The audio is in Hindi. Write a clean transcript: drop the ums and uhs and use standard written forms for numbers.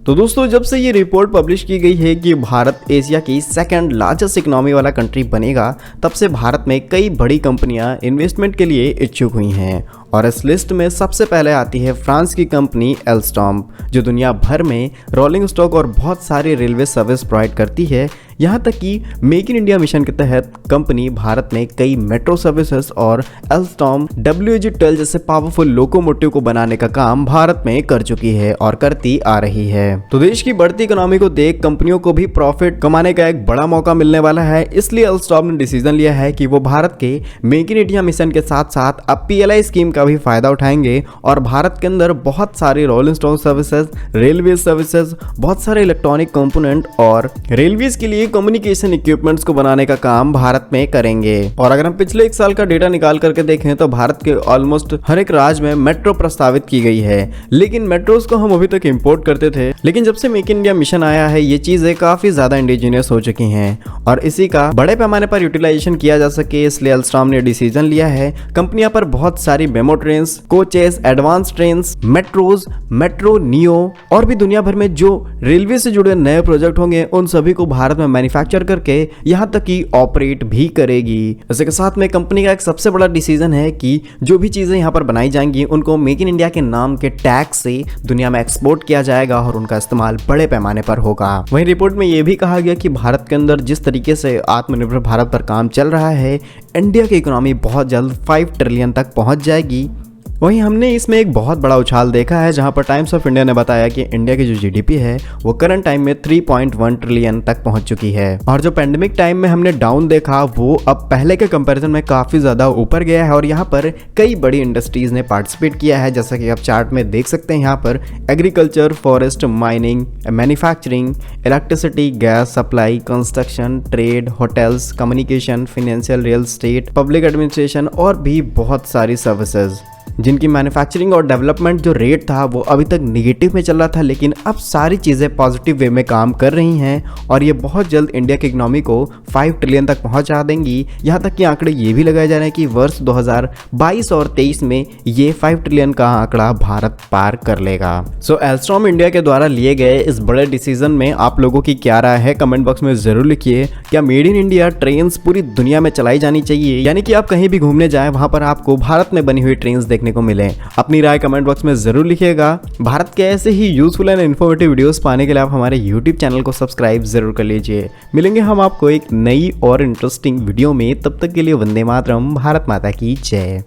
तो दोस्तों जब से ये रिपोर्ट पब्लिश की गई है कि भारत एशिया की सेकंड लार्जेस्ट इकोनॉमी वाला कंट्री बनेगा, तब से भारत में कई बड़ी कंपनियां इन्वेस्टमेंट के लिए इच्छुक हुई हैं। और इस लिस्ट में सबसे पहले आती है फ्रांस की कंपनी एल्स्टॉम, जो दुनिया भर में रोलिंग स्टॉक और बहुत सारी रेलवे सर्विस प्रोवाइड करती है। यहाँ तक कि मेक इन इंडिया मिशन के तहत कंपनी भारत में कई मेट्रो सर्विसेज और एल्स्टॉम WG-12 जैसे पावरफुल लोकोमोटिव को बनाने का काम भारत में कर चुकी है और करती आ रही है। तो देश की बढ़ती इकोनॉमी को देख कंपनियों को भी प्रॉफिट कमाने का एक बड़ा मौका मिलने वाला है। इसलिए एल्स्टॉम ने डिसीजन लिया है कि वो भारत के मेक इन इंडिया मिशन के साथ साथ अब PLI स्कीम का भी फायदा उठाएंगे और भारत के अंदर बहुत सारी rolling stock services, railway services, बहुत सारे इलेक्ट्रॉनिक कंपोनेंट और रेलवेज के लिए कम्युनिकेशन इक्विपमेंट्स को बनाने का काम भारत में करेंगे। और अगर हम पिछले एक साल का डेटा निकाल करके देखें तो भारत के ऑलमोस्ट हर एक राज्य में मेट्रो प्रस्तावित की गई है, लेकिन मेट्रोज को हम अभी तक इंपोर्ट करते थे। लेकिन जब से मेक इन इंडिया मिशन आया है, ये चीजें काफी ज्यादा इंडिजिनियस हो चुकी हैं और इसी का बड़े पैमाने पर यूटिलाइजेशन किया जा सके, इसलिए एल्स्टॉम ने डिसीजन लिया है कंपनियां पर बहुत सारी memo trains, coaches, advance trains, metros, metro neo और भी दुनिया भर में जो रेलवे से जुड़े नए प्रोजेक्ट होंगे उन सभी को भारत में मैन्युफैक्चर करके यहां तक कि ऑपरेट भी करेगी। इसके साथ में कंपनी का एक सबसे बड़ा डिसीजन है कि जो भी चीजें यहां पर बनाई जाएंगी उनको मेक इन इंडिया के नाम के टैग से दुनिया में एक्सपोर्ट किया जाएगा और उनका इस्तेमाल बड़े पैमाने पर होगा। वहीं रिपोर्ट में यह भी कहा गया कि भारत के अंदर जिस तरीके से आत्मनिर्भर भारत पर काम चल रहा है, इंडिया की इकोनॉमी बहुत जल्द 5 ट्रिलियन तक पहुंच जाएगी। वहीं हमने इसमें एक बहुत बड़ा उछाल देखा है, जहां पर टाइम्स ऑफ इंडिया ने बताया कि इंडिया की जो GDP है वो करंट टाइम में 3.1 ट्रिलियन तक पहुंच चुकी है और जो पेंडेमिक टाइम में हमने डाउन देखा वो अब पहले के कंपैरिजन में काफी ज्यादा ऊपर गया है। और यहाँ पर कई बड़ी इंडस्ट्रीज ने पार्टिसिपेट किया है, जैसा कि आप चार्ट में देख सकते हैं। यहाँ पर agriculture, forest, mining, manufacturing, electricity, gas supply, construction, trade, hotels, communication, financial, real estate, public administration और भी बहुत सारी सर्विसेज, जिनकी मैन्युफैक्चरिंग और डेवलपमेंट जो रेट था वो अभी तक निगेटिव में चल रहा था, लेकिन अब सारी चीज़ें पॉजिटिव वे में काम कर रही हैं और ये बहुत जल्द इंडिया की इकोनॉमी को 5 ट्रिलियन तक पहुंचा देंगी। यहाँ तक कि आंकड़े ये भी लगाए जा रहे हैं कि वर्ष 2022 और 23 में ये 5 ट्रिलियन का आंकड़ा भारत पार कर लेगा। सो एल्स्टॉम इंडिया के द्वारा लिए गए इस बड़े डिसीजन में आप लोगों की क्या राय है, कमेंट बॉक्स में जरूर लिखिए। क्या मेड इन इंडिया ट्रेन पूरी दुनिया में चलाई जानी चाहिए, यानी कि आप कहीं भी घूमने जाए वहां पर आपको भारत में बनी हुई ट्रेन देखने को मिले? अपनी राय कमेंट बॉक्स में जरूर लिखिएगा। भारत के ऐसे ही यूजफुल एंड इन्फॉर्मेटिव वीडियोस पाने के लिए आप हमारे YouTube चैनल को सब्सक्राइब जरूर कर लीजिए। मिलेंगे हम आपको एक नई और इंटरेस्टिंग वीडियो में, तब तक के लिए वंदे मातरम, भारत माता की जय।